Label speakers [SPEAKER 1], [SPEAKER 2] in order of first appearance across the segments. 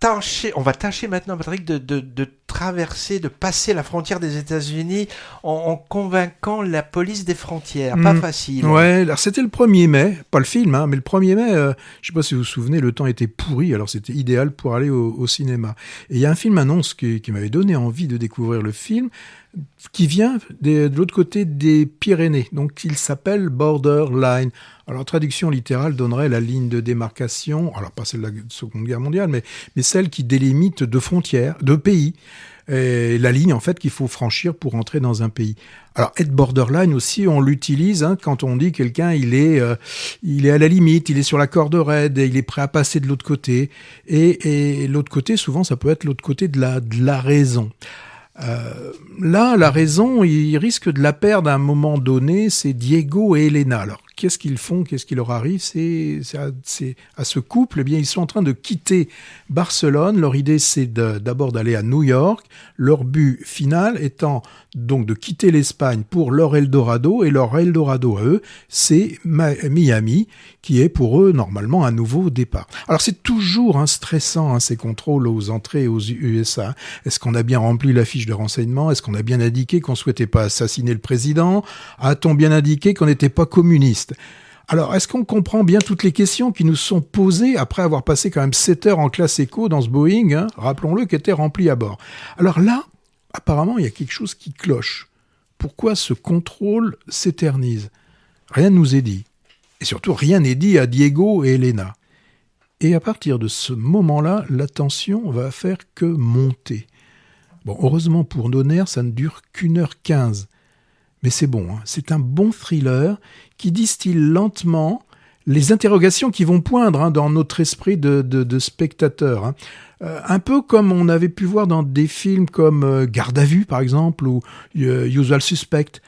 [SPEAKER 1] tâcher maintenant, Patrick, de traverser, de passer la frontière des États-Unis en convainquant la police des frontières. Pas facile.
[SPEAKER 2] Ouais, alors c'était le 1er mai, pas le film, mais le 1er mai, je sais pas si vous vous souvenez, le temps était pourri, alors c'était idéal pour aller au cinéma. Et il y a un film annonce qui m'avait donné envie de découvrir le film, qui vient de l'autre côté des Pyrénées. Donc il s'appelle Borderline. Alors traduction littérale donnerait la ligne de démarcation, alors pas celle de la Seconde Guerre mondiale, mais celle qui délimite deux frontières, deux pays. Et la ligne en fait qu'il faut franchir pour entrer dans un pays. Alors être borderline aussi, on l'utilise quand on dit quelqu'un il est à la limite, il est sur la corde raide, il est prêt à passer de l'autre côté. Et l'autre côté, souvent ça peut être l'autre côté de la raison. Là, la raison, il risque de la perdre à un moment donné, c'est Diego et Elena. Alors, qu'est-ce qu'ils font ? Qu'est-ce qui leur arrive ? C'est à ce couple, eh bien, ils sont en train de quitter Barcelone. Leur idée, c'est d'abord d'aller à New York. Leur but final étant donc de quitter l'Espagne pour leur Eldorado. Et leur Eldorado à eux, c'est Miami, qui est pour eux, normalement, un nouveau départ. Alors, c'est toujours stressant, ces contrôles aux entrées aux USA. Est-ce qu'on a bien rempli la fiche de renseignement ? Est-ce qu'on a bien indiqué qu'on ne souhaitait pas assassiner le président ? A-t-on bien indiqué qu'on n'était pas communiste ? Alors, est-ce qu'on comprend bien toutes les questions qui nous sont posées après avoir passé quand même 7 heures en classe éco dans ce Boeing, rappelons-le, qui était rempli à bord ? Alors là, apparemment, il y a quelque chose qui cloche. Pourquoi ce contrôle s'éternise ? Rien ne nous est dit. Et surtout, rien n'est dit à Diego et Elena. Et à partir de ce moment-là, la tension va faire que monter. Bon, heureusement pour nos nerfs, ça ne dure qu'1h15. Mais c'est bon, c'est un bon thriller qui distille lentement les interrogations qui vont poindre dans notre esprit de spectateur. Un peu comme on avait pu voir dans des films comme Garde à vue, par exemple, ou Usual Suspect.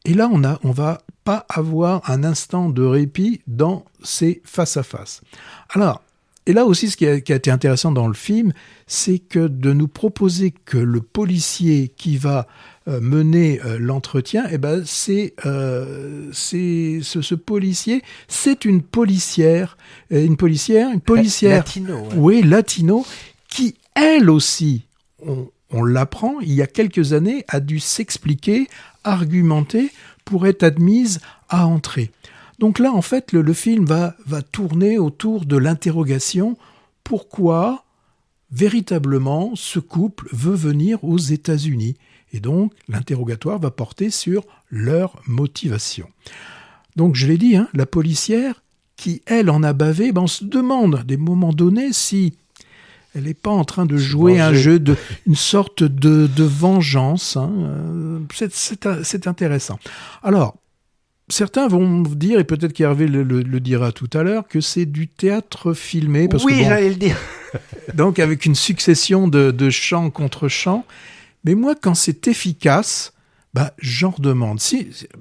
[SPEAKER 2] Et là, on va pas avoir un instant de répit dans ces face-à-face. Alors, et là aussi, ce qui a été intéressant dans le film, c'est que de nous proposer que le policier qui va mener l'entretien, ce policier, c'est une policière
[SPEAKER 1] latino, ouais.
[SPEAKER 2] Oui, latino, qui elle aussi, on l'apprend, il y a quelques années, a dû s'expliquer, argumenter pour être admise à entrer. Donc là, en fait, le film va tourner autour de l'interrogation « Pourquoi, véritablement, ce couple veut venir aux États-Unis ?» Et donc, l'interrogatoire va porter sur leur motivation. Donc, je l'ai dit, la policière qui, elle, en a bavé, on se demande, à des moments donnés, si elle n'est pas en train de jouer un jeu, une sorte de vengeance. C'est intéressant. Alors, certains vont dire, et peut-être qu'Hervé le dira tout à l'heure, que c'est du théâtre filmé. Parce
[SPEAKER 1] oui,
[SPEAKER 2] que
[SPEAKER 1] j'allais le dire.
[SPEAKER 2] Donc, avec une succession de chants contre chants. Mais moi, quand c'est efficace, j'en redemande.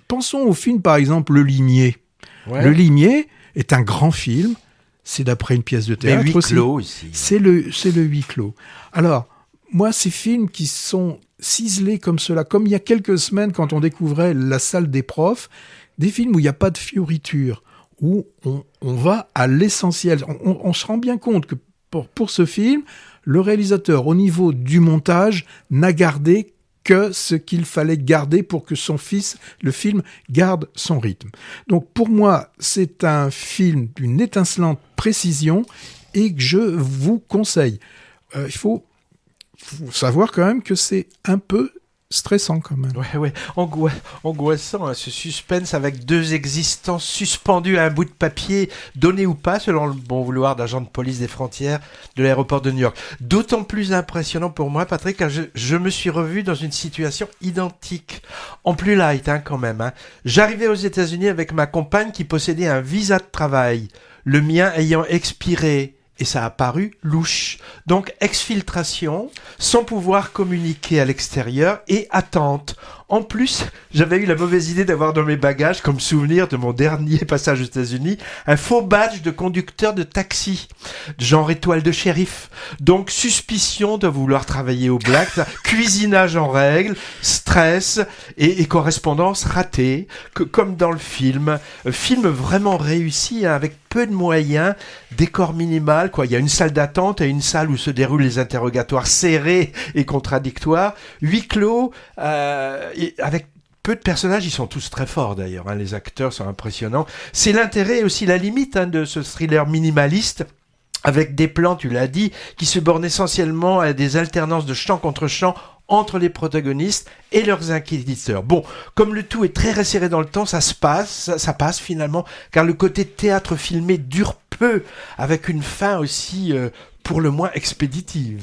[SPEAKER 2] Pensons au film, par exemple, Le Limier. Ouais. Le Limier est un grand film. C'est d'après une pièce de théâtre.
[SPEAKER 1] Mais huis clos ici.
[SPEAKER 2] C'est le huis clos. Alors, moi, ces films qui sont ciselés comme cela, comme il y a quelques semaines, quand on découvrait La salle des profs, des films où il n'y a pas de fioritures, où on va à l'essentiel. On se rend bien compte que pour ce film, le réalisateur, au niveau du montage, n'a gardé que ce qu'il fallait garder pour que le film garde son rythme. Donc pour moi, c'est un film d'une étincelante précision et que je vous conseille. Il faut savoir quand même que c'est un peu stressant quand même.
[SPEAKER 1] Ouais. Angoissant, ce suspense avec deux existences suspendues à un bout de papier, donné ou pas, selon le bon vouloir d'agent de police des frontières de l'aéroport de New York. D'autant plus impressionnant pour moi, Patrick, car je me suis revu dans une situation identique, en plus light quand même. J'arrivais aux États-Unis avec ma compagne qui possédait un visa de travail, le mien ayant expiré. Et ça a paru louche. Donc, exfiltration, sans pouvoir communiquer à l'extérieur et attente. En plus, j'avais eu la mauvaise idée d'avoir dans mes bagages, comme souvenir de mon dernier passage aux États-Unis, un faux badge de conducteur de taxi, genre étoile de shérif. Donc, suspicion de vouloir travailler au black, cuisinage en règle, stress et correspondance ratée, comme dans le film. Film vraiment réussi, hein, avec peu de moyens, décor minimal, quoi. Il y a une salle d'attente et une salle où se déroulent les interrogatoires serrés et contradictoires, huis clos, et avec peu de personnages, ils sont tous très forts d'ailleurs, hein, les acteurs sont impressionnants. C'est l'intérêt et aussi la limite, hein, de ce thriller minimaliste, avec des plans, tu l'as dit, qui se bornent essentiellement à des alternances de chant contre chant entre les protagonistes et leurs inquisiteurs. Bon, comme le tout est très resserré dans le temps, ça passe finalement, car le côté théâtre filmé dure peu, avec une fin aussi pour le moins expéditive.